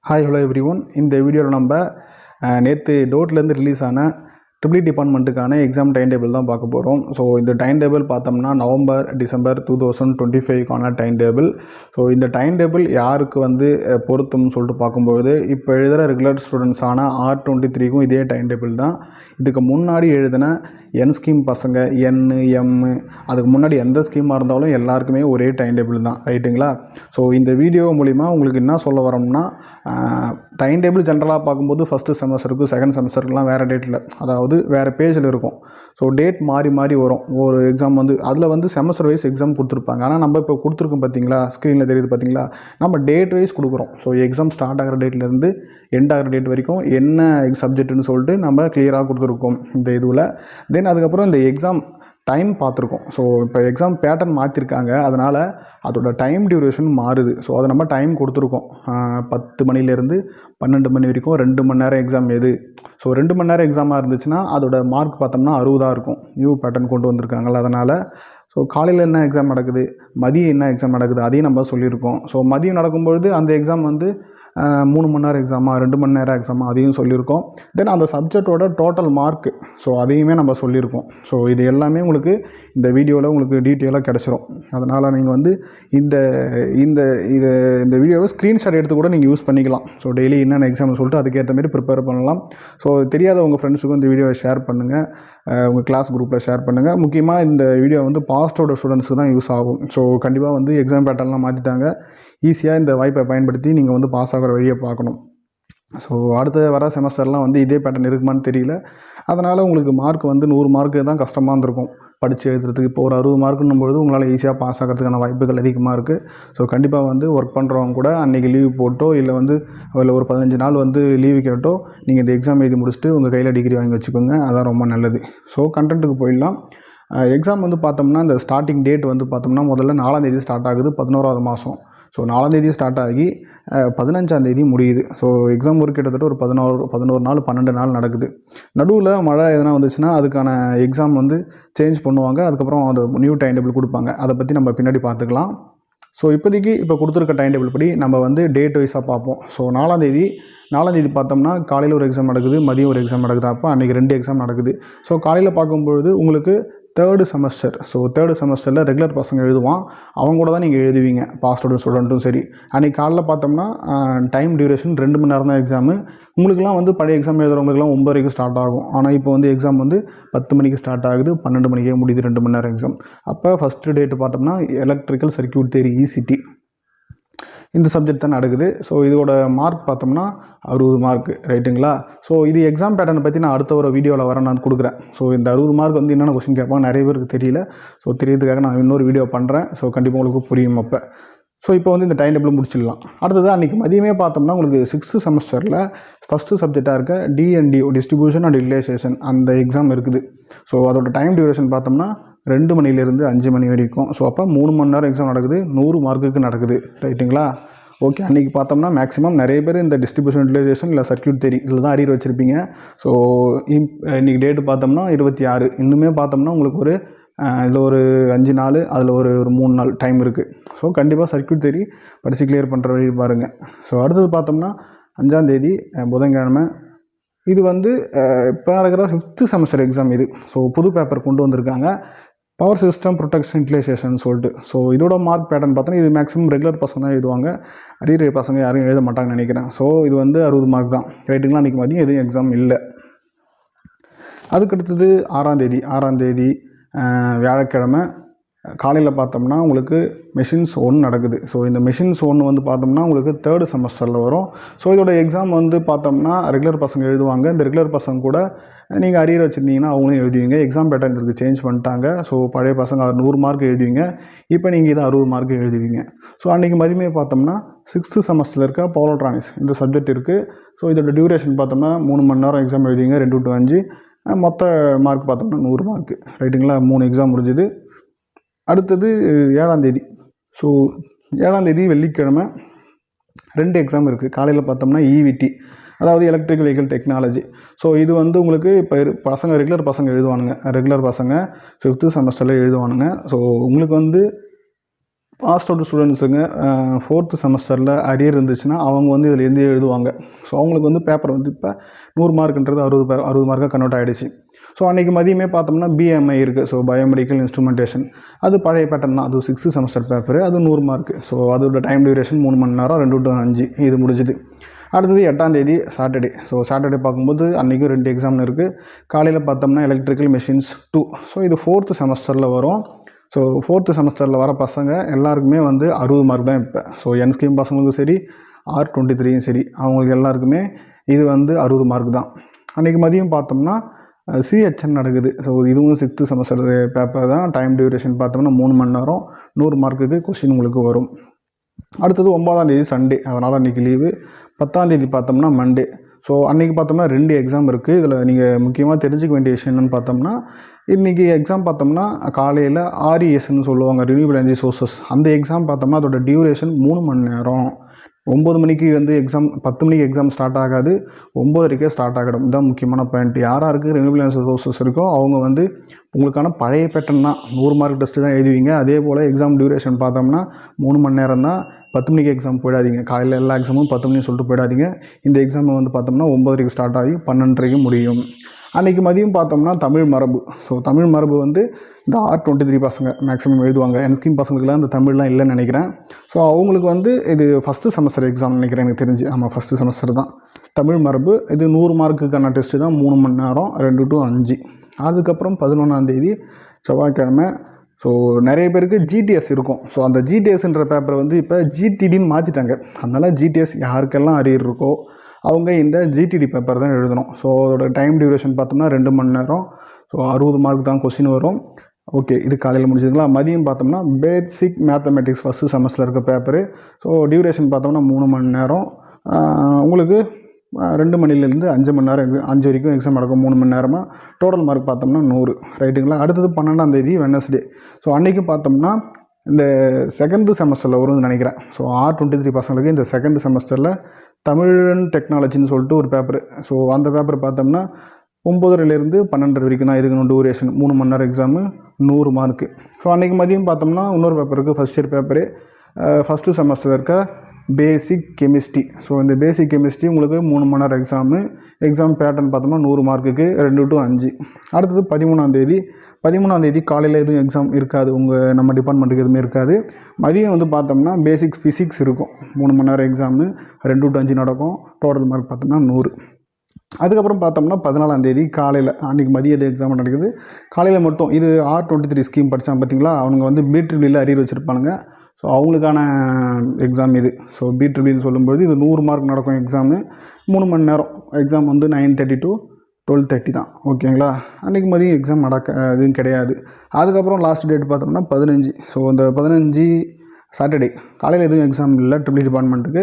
Hi hello every one. இந்த வீடியோவில் நம்ம நேற்று டோட்லேருந்து ரிலீஸ் ஆன ட்ரிபிள் டிபார்ட்மெண்ட்டுக்கான எக்ஸாம் டைம் டேபிள் தான் பார்க்க போகிறோம். ஸோ இந்த டைம் டேபிள் பார்த்தோம்னா நவம்பர் டிசம்பர் 2025க்கான டைம் டேபிள். ஸோ இந்த டைம் டேபிள் யாருக்கு பொருத்தம்னு சொல்லிட்டு பார்க்கும்போது இப்போ எழுதுகிற ரெகுலர் ஸ்டூடெண்ட்ஸான R23க்கும் இதே டைம் டேபிள் தான். இதுக்கு முன்னாடி எழுதின என் ஸ்கீம் பசங்க எம் அதுக்கு முன்னாடி எந்த ஸ்கீமாக இருந்தாலும் எல்லாருக்குமே ஒரே டைம் டேபிள் தான், ரைட்டுங்களா? ஸோ இந்த வீடியோ மூலிமா உங்களுக்கு என்ன சொல்ல வரோம்னா, டைம் டேபிள் ஜென்ரலாக பார்க்கும்போது ஃபஸ்ட்டு செமஸ்டருக்கு செகண்ட் செமஸ்டருக்குலாம் வேறு டேட்டில், அதாவது வேறு பேஜில் இருக்கும். ஸோ டேட் மாறி மாறி வரும். ஒரு எக்ஸாம் அதில் செமஸ்டர் வைஸ் எக்ஸாம் கொடுத்துருப்பாங்க. ஆனால் நம்ம இப்போ கொடுத்துருக்கோம் பார்த்தீங்களா, ஸ்க்ரீனில் தெரியுது பார்த்தீங்களா, நம்ம டேட் வைஸ் கொடுக்குறோம். ஸோ எக்ஸாம் ஸ்டார்ட் ஆகிற டேட்லேருந்து எண்ட் ஆகிற டேட் வரைக்கும் என்ன சப்ஜெக்ட்டுன்னு சொல்லிட்டு நம்ம கிளியராக கொடுத்துருக்கோம் இந்த இதுவில். தென் அதுக்கப்புறம் இந்த எக்ஸாம் டைம் பார்த்துருக்கோம். ஸோ இப்போ எக்ஸாம் பேட்டர்ன் மாற்றிருக்காங்க, அதனால் அதோட டைம் டியூரேஷன் மாறுது. ஸோ அதை நம்ம டைம் கொடுத்துருக்கோம். 10 மணிலேருந்து 12 மணி வரைக்கும் 2 மணி நேரம் எக்ஸாம் எது. ஸோ 2 மணி நேரம் எக்ஸாமாக இருந்துச்சுன்னா அதோட மார்க் பார்த்தோம்னா 60 இருக்கும். நியூ பேட்டர்ன் கொண்டு வந்திருக்காங்களா, அதனால். ஸோ காலையில் என்ன எக்ஸாம் நடக்குது, மதியம் என்ன எக்ஸாம் நடக்குது, அதையும் நம்ம சொல்லியிருக்கோம். ஸோ மதியம் நடக்கும்பொழுது அந்த எக்ஸாம் 3 மணி நேரம் எக்ஸாமா 2 மணி நேரம் எக்ஸாமா அதையும் சொல்லியிருக்கோம். தென் அந்த சப்ஜெக்டோட டோட்டல் மார்க்கு, ஸோ அதையுமே நம்ம சொல்லியிருக்கோம். ஸோ இது எல்லாமே உங்களுக்கு இந்த வீடியோவில் உங்களுக்கு டீட்டெயிலாக கிடச்சிரும். அதனால் நீங்கள் இந்த இந்த இது இந்த வீடியோவை ஸ்க்ரீன்ஷாட் எடுத்து கூட நீங்கள் யூஸ் பண்ணிக்கலாம். ஸோ டெய்லி என்னென்ன எக்ஸாம்னு சொல்லிட்டு அதுக்கேற்ற மாதிரி ப்ரிப்பேர் பண்ணலாம். ஸோ தெரியாத உங்கள் ஃப்ரெண்ட்ஸுக்கும் இந்த வீடியோவை ஷேர் பண்ணுங்கள், உங்கள் கிளாஸ் குரூப்பில் ஷேர் பண்ணுங்கள். முக்கியமாக இந்த வீடியோ பாஸ்டோட ஸ்டூடெண்ட்ஸுக்கு தான் யூஸ் ஆகும். ஸோ கண்டிப்பாக எக்ஸாம் பேட்டர்ன்லாம் மாற்றிட்டாங்க. ஈஸியாக இந்த வாய்ப்பை பயன்படுத்தி நீங்கள் பாஸ் ஆகிற வழியை பார்க்கணும். ஸோ அடுத்த வர செமஸ்டர்லாம் இதே பேட்டர்ன் இருக்குமான்னு தெரியல. அதனால் உங்களுக்கு மார்க் 100 மார்க்கு தான் கஷ்டமாக இருந்திருக்கும் படித்து எழுதுறதுக்கு. இப்போ ஒரு 60 மார்க்குன்னும் பொழுது உங்களால் ஈஸியாக பாஸ் ஆகிறதுக்கான வாய்ப்புகள் அதிகமாக இருக்குது. ஸோ கண்டிப்பாக ஒர்க் பண்ணுறவங்க கூட அன்றைக்கி லீவ் போட்டோ இல்லை ஒரு 15 நாள் லீவு கேட்டோ நீங்கள் இந்த எக்ஸாம் எழுதி முடிச்சுட்டு உங்கள் கையில் டிகிரி வாங்கி வச்சுக்கோங்க. அதான் ரொம்ப நல்லது. ஸோ கண்டென்ட்டுக்கு போயிடலாம். எக்ஸாம் பார்த்தோம்னா இந்த ஸ்டார்டிங் டேட் பார்த்தோம்னா முதல்ல 4ஆம் தேதி ஸ்டார்ட் ஆகுது, 11வது மாதம். ஸோ 4ஆம் தேதி ஸ்டார்ட் ஆகி 15ஆம் தேதி முடியுது. ஸோ எக்ஸாம் ஒரு கிட்டத்தட்ட ஒரு 11 நாள் 12 நாள் நடக்குது. நடுவில் மழை எதனா வந்துச்சுன்னா அதுக்கான எக்ஸாம் சேஞ்ச் பண்ணுவாங்க. அதுக்கப்புறம் அது நியூ டைம் டேபிள் கொடுப்பாங்க. அதை பற்றி நம்ம பின்னாடி பார்த்துக்கலாம். ஸோ இப்போதைக்கு கொடுத்துருக்க டைம் டேபிள் படி நம்ம டேட் வைஸாக பார்ப்போம். ஸோ 4ஆம் தேதி பார்த்தோம்னா காலையில் ஒரு எக்ஸாம் நடக்குது, மதியம் ஒரு எக்ஸாம் நடக்குது. அப்போ அன்றைக்கி 2 எக்ஸாம் நடக்குது. ஸோ காலையில் பார்க்கும்பொழுது உங்களுக்கு 3rd செமஸ்டர். ஸோ 3rd செமஸ்டரில் ரெகுலர் பசங்க எழுதுவான், அவங்க கூட தான் நீங்கள் எழுதுவீங்க, பாஸ்டோட ஸ்டூடெண்ட்டும் சரி. அன்றைக்கி காலைல பார்த்தோம்னா டைம் டியூரேஷன் 2 மணி நேரம் தான் எக்ஸாமு. உங்களுக்குலாம் பழைய எக்ஸாம் எழுதுறவங்களுக்குலாம் 9 வரைக்கும் ஸ்டார்ட் ஆகும். ஆனால் இப்போ எக்ஸாம் 10 மணிக்கு ஸ்டார்ட் ஆகுது, 12 மணிக்கே முடியுது, 2 மணி நேரம் எக்ஸாம். அப்போ ஃபஸ்ட்டு டேட்டு பார்த்தோம்னா எலக்ட்ரிக்கல் சர்க்யூட் தியரி ECT இந்த சப்ஜெக்ட் தான் நடக்குது. ஸோ இதோட மார்க் பார்த்தோம்னா 60 மார்க்கு, ரைட்டுங்களா? ஸோ இது எக்ஸாம் பேட்டர்னை பற்றி நான் அடுத்த ஒரு வீடியோவில் நான் கொடுக்குறேன். ஸோ இந்த 60 மார்க் என்னென்ன கொஸ்டின் கேட்பாங்க நிறைய பேருக்கு தெரியல. ஸோ தெரியறதுக்காக நான் இன்னொரு வீடியோ பண்ணுறேன். ஸோ கண்டிப்பாக உங்களுக்கு புரியும் அப்போ. ஸோ இப்போ இந்த டைம் டேபிள் முடிச்சிடலாம். அடுத்தது அன்றைக்கி மதியமே பார்த்தோம்னா உங்களுக்கு 6th செமஸ்டரில் ஃபஸ்ட்டு சப்ஜெக்டாக இருக்க D&D டிஸ்ட்ரிபியூஷன் அண்ட் யூட்டிலைசேஷன் அந்த எக்ஸாம் இருக்குது. ஸோ அதோட டைம் டியூரேஷன் பார்த்தோம்னா 2 மணிலேருந்து 5 மணி வரைக்கும். ஸோ அப்போ 3 மணி நேரம் எக்ஸாம் நடக்குது, 100 மார்க்குக்கு நடக்குது, ரைட்டுங்களா? ஓகே. அன்றைக்கி பார்த்தோம்னா மேக்ஸிமம் நிறைய பேர் இந்த டிஸ்ட்ரிபியூஷன் யூட்டிலைசேஷன் இல்லை சர்க்யூட் தியரி இதில் தான் அரியர் வச்சுருப்பீங்க. ஸோ இன்றைக்கி டேட்டு பார்த்தோம்னா 26. இன்னுமே பார்த்தோம்னா உங்களுக்கு இதில் ஒரு 5 நாள், அதில் ஒரு 3 நாள் டைம் இருக்குது. ஸோ கண்டிப்பாக சர்க்யூட் தியரி படித்து கிளியர் பண்ணுற வழி பாருங்கள். ஸோ அடுத்தது பார்த்தோம்னா 5ஆம் தேதி புதன்கிழமை. இது இப்போ நடக்கிற 5th செமஸ்டர் எக்ஸாம் இது. ஸோ புது பேப்பர் கொண்டு வந்திருக்காங்க, பவர் சிஸ்டம் ப்ரொடெக்ஷன் யூட்டிலைசேஷன் சொல்லிட்டு. ஸோ இதோட மார்க் பேட்டர்ன் பார்த்தோன்னா இது மேக்ஸிமம் ரெகுலர் பசங்க தான் எழுதுவாங்க, அரியர் பசங்க யாரும் எழுத மாட்டாங்கன்னு நினைக்கிறேன். ஸோ இது 60 மார்க் தான், ரைட்டுங்களா? அன்றைக்கி மதியம் எதுவும் எக்ஸாம் இல்லை. அதுக்கடுத்தது 6ஆம் தேதி வியாழக்கிழமை காலையில் பார்த்தோம்னா உங்களுக்கு மெஷின்ஸ் 1 நடக்குது. ஸோ இந்த மெஷின்ஸ் 1 பார்த்தோம்னா உங்களுக்கு 3rd செமஸ்டரில் வரும். ஸோ இதோட எக்ஸாம் பார்த்தோம்னா ரெகுலர் பசங்க எழுதுவாங்க. இந்த ரெகுலர் பசங்க கூட நீங்கள் அரியர் வச்சுருந்தீங்கன்னா அவங்களும் எழுதுவீங்க. எக்ஸாம் பேட்டர்ன் இதுக்கு சேஞ்ச் பண்ணிட்டாங்க. ஸோ பழைய பசங்க 100 மார்க் எழுதுவீங்க, இப்போ நீங்கள் இதை 60 மார்க் எழுதுவீங்க. ஸோ அன்றைக்கி மதியமே பார்த்தோம்னா 6th செமஸ்டரில் இருக்க பவர் எலக்ட்ரானிக்ஸ் இந்த சப்ஜெக்ட் இருக்குது. ஸோ இதோட டியூரேஷன் பார்த்தோம்னா 3 மணி நேரம் எக்ஸாம் எழுதுவீங்க, 2 to 5. மொத்த மார்க் பார்த்தோம்னா 100 மார்க்கு, ரைட்டுங்களா? 3 எக்ஸாம் முடிஞ்சுது. அடுத்தது 7ஆம் தேதி. ஸோ 7ஆம் தேதி வெள்ளிக்கிழமை 2 எக்ஸாம் இருக்குது. காலையில் பார்த்தோம்னா EVT, அதாவது எலக்ட்ரிக்கல் வெஹிக்கிள் டெக்னாலஜி. ஸோ இது உங்களுக்கு இப்போ பசங்க ரெகுலர் பசங்க எழுதுவானுங்க, ரெகுலர் பசங்க 5th செமஸ்டரில் எழுதுவானுங்க. ஸோ உங்களுக்கு பாஸ் அவுட் ஸ்டூடெண்ட்ஸுங்க 4th செமஸ்டரில் அரியர் இருந்துச்சுன்னா அவங்க வந்து இதில் எழுதுவாங்க. ஸோ அவங்களுக்கு வந்து பேப்பர் வந்து இப்போ 100 மார்க்குன்றது 60 மார்க்காக கன்வெர்ட் ஆகிடுச்சு. ஸோ அன்றைக்கி மதியமே பார்த்தோம்னா பிஎம்ஐ இருக்குது. ஸோ பயோமெடிக்கல் இன்ஸ்ட்ருமெண்டேஷன் அது பழைய பேட்டர்ன் தான். அது 6th செமஸ்டர் பேப்பர், அது 100 மார்க்கு. ஸோ அதோட டைம் டியூரேஷன் 3 மணி நேரம், 2 to 5 இது முடிஞ்சுது. அடுத்தது 8ஆம் தேதி சாட்டர்டே. ஸோ சாட்டர்டே பார்க்கும்போது அன்றைக்கும் 2 எக்ஸாம் இருக்குது. காலையில் பார்த்தோம்னா எலக்ட்ரிக்கல் மெஷின்ஸ் 2. ஸோ இது 4th செமஸ்டரில் வரும். ஸோ 4th செமஸ்டரில் வர பசங்க எல்லாருக்குமே வந்து 60 மார்க் தான் இப்போ. ஸோ என் ஸ்கீம் பசங்களுக்கும் சரி, R23யும் சரி, அவங்களுக்கு எல்லாருக்குமே இது வந்து 60 மார்க் தான். அன்றைக்கி மதியம் பார்த்தோம்னா சிஹெச்என் நடக்குது. ஸோ இதுவும் 6th செமஸ்டர் பேப்பர் தான். டைம் டியூரேஷன் பார்த்தோம்னா 3 மணி நேரம், 100 மார்க்குக்கு கொஸ்டின் உங்களுக்கு வரும். அடுத்தது 9ஆம் தேதி சண்டே, அதனால் அன்றைக்கி லீவு. 10ஆம் தேதி பார்த்தோம்னா மண்டே. ஸோ அன்றைக்கி பார்த்தோம்னா 2 எக்ஸாம் இருக்குது. இதில் நீங்கள் முக்கியமாக தெரிஞ்சுக்க வேண்டிய விஷயம் என்னென்னு பார்த்தோம்னா, இன்றைக்கி எக்ஸாம் பார்த்தோம்னா காலையில் RESன்னு சொல்லுவாங்க, ரினியூவபிள் எனர்ஜி சோர்சஸ். அந்த எக்ஸாம் பார்த்தோம்னா அதோட டியூரேஷன் 3 மணி நேரம். 9 மணிக்கு வந்து எக்ஸாம், 10 மணிக்கு எக்ஸாம் ஸ்டார்ட் ஆகாது, 9:30 ஸ்டார்ட் ஆகிடும். இதுதான் முக்கியமான பாயிண்ட். யாருக்கு ரினியூவபிள் எனர்ஜி சோர்சஸ் இருக்கோ அவங்க வந்து உங்களுக்கான பழைய பேட்டர்ன் தான், 100 மார்க் டெஸ்ட்டு தான் எழுதுவீங்க. அதே போல் எக்ஸாம் டியூரேஷன் பார்த்தோம்னா 3 மணி நேரம் தான். 10 மணிக்கு எக்ஸாம் போயிடாதீங்க. காலையில் எல்லா எக்ஸாமும் 10 மணிக்கு சொல்லிட்டு போயிடாதீங்க. இந்த எக்ஸாம் வந்து பார்த்தோம்னா 9:30 ஸ்டார்ட் ஆகி 12:30 முடியும். அன்றைக்கி மதியம் பார்த்தோம்னா தமிழ் மரபு. ஸோ தமிழ் மரபு வந்து இந்த R23 பசங்க மேக்ஸிமம் எழுதுவாங்க. என் ஸ்கீம் பசங்களுக்குலாம் இந்த தமிழ்லாம் இல்லைன்னு நினைக்கிறேன். ஸோ அவங்களுக்கு வந்து இது 1st செமஸ்டர் எக்ஸாம் நினைக்கிறேன், எனக்கு தெரிஞ்சு. ஆமாம், 1st செமஸ்டர் தான் தமிழ் மரபு. இது 100 மார்க்குக்கான டெஸ்ட்டு தான், 3 மணி நேரம், 2 to 5. அதுக்கப்புறம் 11ஆம் தேதி செவ்வாய்க்கிழமை. ஸோ நிறைய பேருக்கு GTS இருக்கும். ஸோ அந்த GTSன்ற பேப்பரை வந்து இப்போ GTDன்னு மாற்றிட்டாங்க. அதனால் GTS யாருக்கெல்லாம் அரியர் இருக்கோ அவங்க இந்த GTD பேப்பர் தான் எழுதணும். ஸோ அதோட டைம் டியூரேஷன் பார்த்தோம்னா 2 மணி நேரம். ஸோ 60 மார்க் தான் கொஸ்டின் வரும். ஓகே, இது காலையில் முடிச்சதுங்களா. மதியம் பார்த்தோம்னா பேசிக் மேத்தமெட்டிக்ஸ் 1st செமஸ்டரில் இருக்க பேப்பரு. ஸோ டியூரேஷன் பார்த்தோம்னா 3 மணி நேரம். உங்களுக்கு 2 மணிலேருந்து 5 மணி நேரம், 5 வரைக்கும் எக்ஸாம் நடக்கும். 3 மணி நேரமாக டோட்டல் மார்க் பார்த்தோம்னா 100. ரைட்டுங்களா. அடுத்தது 12ஆம் தேதி வெட்னஸ்டே. ஸோ அன்றைக்கி பார்த்தோம்னா இந்த 2nd செமஸ்டரில் வரும்னு நினைக்கிறேன். ஸோ R23 பசங்களுக்கு இந்த 2nd செமஸ்டரில் தமிழ் அண்ட் டெக்னாலஜின்னு சொல்லிட்டு ஒரு பேப்பர். ஸோ அந்த பேப்பர் பார்த்தோம்னா 9:30லேருந்து 12:30 வரைக்கும் தான். இதுக்கு டியூரேஷன் 3 மணி நேரம் எக்ஸாமு, 100 மார்க்கு. ஸோ அன்றைக்கி மதியம் பார்த்தோம்னா இன்னொரு பேப்பர் இருக்குது, first year paper. 1st semester இருக்க பேசிக் கெமிஸ்ட்ரி. ஸோ இந்த பேசிக் கெமிஸ்ட்ரி உங்களுக்கு 3 மணி நேரம் எக்ஸாமு. எக்ஸாம் பேட்டர்ன் பார்த்தோம்னா 100 மார்க்குக்கு, 2 to 5. அடுத்தது 13ஆம் தேதி. 13ஆம் தேதி காலையில் எதுவும் எக்ஸாம் இருக்காது, நம்ம டிபார்ட்மெண்ட்டுக்கு எதுவுமே இருக்காது. மதியம் வந்து பார்த்தோம்னா பேசிக்ஸ் ஃபிசிக்ஸ் இருக்கும், 3 மணி நேரம் எக்ஸாமு, 2 to 5 நடக்கும். டோட்டல் மார்க் பார்த்தோம்னா 100. அதுக்கப்புறம் பார்த்தோம்னா 14ஆம் தேதி காலையில், அன்றைக்கி மதிய எக்ஸாம் நடக்குது. காலையில் மட்டும் இது R23 ஸ்கீம் படித்தான் பார்த்தீங்களா, அவங்க வந்து BEED அரியர் வச்சுருப்பானுங்க. ஸோ அவங்களுக்கான எக்ஸாம் இது. ஸோ BEED சொல்லும்போது இது 100 மார்க் நடக்கும் எக்ஸாமு. 3 மணி நேரம் எக்ஸாம் வந்து 9:30 to 12:30 தான். ஓகேங்களா. அன்றைக்கி மதியம் எக்ஸாம் எதுவும் கிடையாது. அதுக்கப்புறம் லாஸ்ட் டேட் பார்த்தோம்னா 15. ஸோ அந்த 15 சாட்டர்டே காலையில் எதுவும் எக்ஸாம் இல்லை EEE டிபார்ட்மெண்ட்டுக்கு.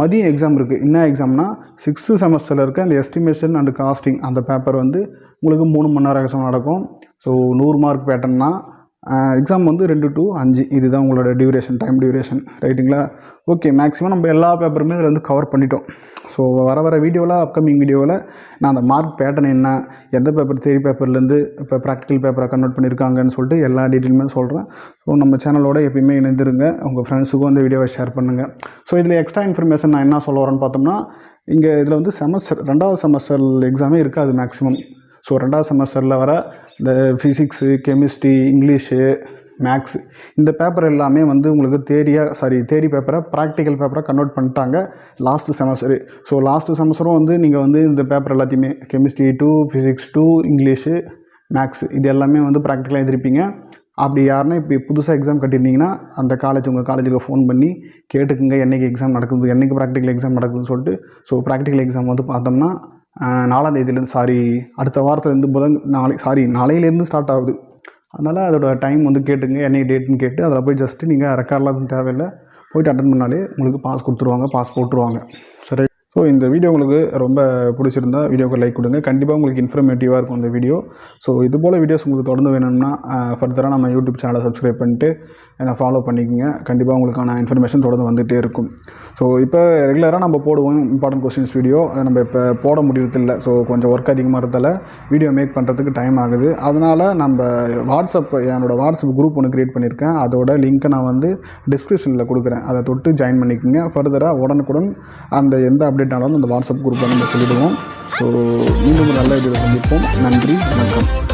மதியம் எக்ஸாம் இருக்குது. என்ன எக்ஸாம்னா 6th செமஸ்டரில் இருக்க அந்த எஸ்டிமேஷன் அண்ட் காஸ்டிங் அந்த பேப்பர் வந்து உங்களுக்கு 3 மணி நேரம் எக்ஸாம் நடக்கும். ஸோ 100 மார்க் பேட்டர்ன் தான். எக்ஸாம் வந்து 2 to 5. இதுதான் உங்களோட டியூரேஷன், டைம் டியூரேஷன். ரைட்டுங்களா. ஓகே, மேக்ஸிமம் நம்ம எல்லா பேப்பருமே இதில் வந்து கவர் பண்ணிட்டோம். ஸோ வர வீடியோவில், அப்கமிங் வீடியோவில் நான் அந்த மார்க் பேட்டர்ன் என்ன, எந்த பேப்பர் தியரி பேப்பர்லேருந்து இப்போ ப்ராக்டிக்கல் பேப்பரை கன்வெர்ட் பண்ணியிருக்காங்கன்னு சொல்லிட்டு எல்லா டீட்டெயிலுமே சொல்கிறேன். ஸோ நம்ம சேனலோட எப்பயுமே இணைந்துருங்க. உங்கள் ஃப்ரெண்ட்ஸுக்கும் அந்த வீடியோவை ஷேர் பண்ணுங்கள். ஸோ இதில் எக்ஸ்ட்ரா இன்ஃபர்மேஷன் நான் என்ன சொல்ல வரேன்னு பார்த்தோம்னா, இங்கே இதில் வந்து 2வது செமஸ்டர் எக்ஸாமே இருக்காது மேக்ஸிமம். ஸோ 2வது செமஸ்டரில் வர இந்த ஃபிசிக்ஸு, கெமிஸ்ட்ரி, இங்கிலீஷு, மேக்ஸு இந்த பேப்பர் எல்லாமே வந்து உங்களுக்கு தியரி பேப்பரை ப்ராக்டிக்கல் பேப்பரை கன்வெர்ட் பண்ணிட்டாங்க லாஸ்ட்டு செமஸ்டரு. ஸோ லாஸ்ட்டு செமஸ்டரும் வந்து நீங்கள் வந்து இந்த பேப்பர் எல்லாத்தையுமே கெமிஸ்ட்ரி 2, ஃபிசிக்ஸ் 2, இங்கிலீஷு, மேக்ஸு இது எல்லாமே வந்து ப்ராக்டிக்கலாக எழுதிருப்பீங்க. அப்படி யாருன்னா இப்போ புதுசாக எக்ஸாம் கட்டியிருந்தீங்கன்னா அந்த உங்கள் காலேஜுக்கு ஃபோன் பண்ணி கேட்டுக்குங்க என்றைக்கு எக்ஸாம் நடக்குது, என்றைக்கு ப்ராக்டிக்கல் எக்ஸாம் நடக்குதுன்னு சொல்லிட்டு. ஸோ ப்ராக்டிக்கல் எக்ஸாம் வந்து பார்த்தோம்னா 4ஆம் தேதியிலேருந்து, அடுத்த வாரத்துலேருந்து நாளையிலேருந்து ஸ்டார்ட் ஆகுது. அதனால் அதோட டைம் வந்து கேட்டுங்க, என்னைக்கு டேட்டுன்னு கேட்டு அதில் போய் ஜஸ்ட்டு நீங்கள் ரெக்கார்ட்லாம் எதுவும் தேவையில்லை, போய்ட்டு அட்டன் பண்ணாலே உங்களுக்கு பாஸ் கொடுத்துருவாங்க, பாஸ் போட்டுருவாங்க. சரி, ஸோ இந்த வீடியோ உங்களுக்கு ரொம்ப பிடிச்சிருந்தா வீடியோக்கு லைக் கொடுங்க. கண்டிப்பாக உங்களுக்கு இன்ஃபர்மேட்டிவாக இருக்கும் இந்த வீடியோ. ஸோ இது போல் வீடியோஸ் உங்களுக்கு தொடர்ந்து வேணும்னா ஃபர்தராக நம்ம யூடியூப் சேனலை சப்ஸ்கிரைப் பண்ணிட்டு என்னை ஃபாலோ பண்ணிக்கோங்க. கண்டிப்பாக உங்களுக்கான இன்ஃபர்மேஷன் தொடர்ந்து வந்துகிட்டே இருக்கும். ஸோ இப்போ ரெகுலராக நம்ம போடுவோம் இம்பார்ட்டன்ட் கொஸ்டின்ஸ் வீடியோ. அதை நம்ம இப்போ போட முடியறதில்லை. ஸோ கொஞ்சம் ஒர்க் அதிகமாக இருக்கிறதால வீடியோ மேக் பண்ணுறதுக்கு டைம் ஆகுது. அதனால் நம்ம என்னோடய வாட்ஸ்அப் குரூப் ஒன்று க்ரியேட் பண்ணியிருக்கேன். அதோட லிங்க்கை நான் வந்து டிஸ்கிரிப்ஷனில் கொடுக்குறேன். அதை தொட்டு ஜாயின் பண்ணிக்கோங்க. ஃபர்தராக உடனுக்குடன் அந்த எந்த அப்டேட்னாலும் அந்த வாட்ஸ்அப் குரூப்பில் நம்ம சொல்லிடுவோம். ஸோ மீண்டும் ஒரு நல்ல வீடியோ சந்திப்போம். நன்றி, வணக்கம்.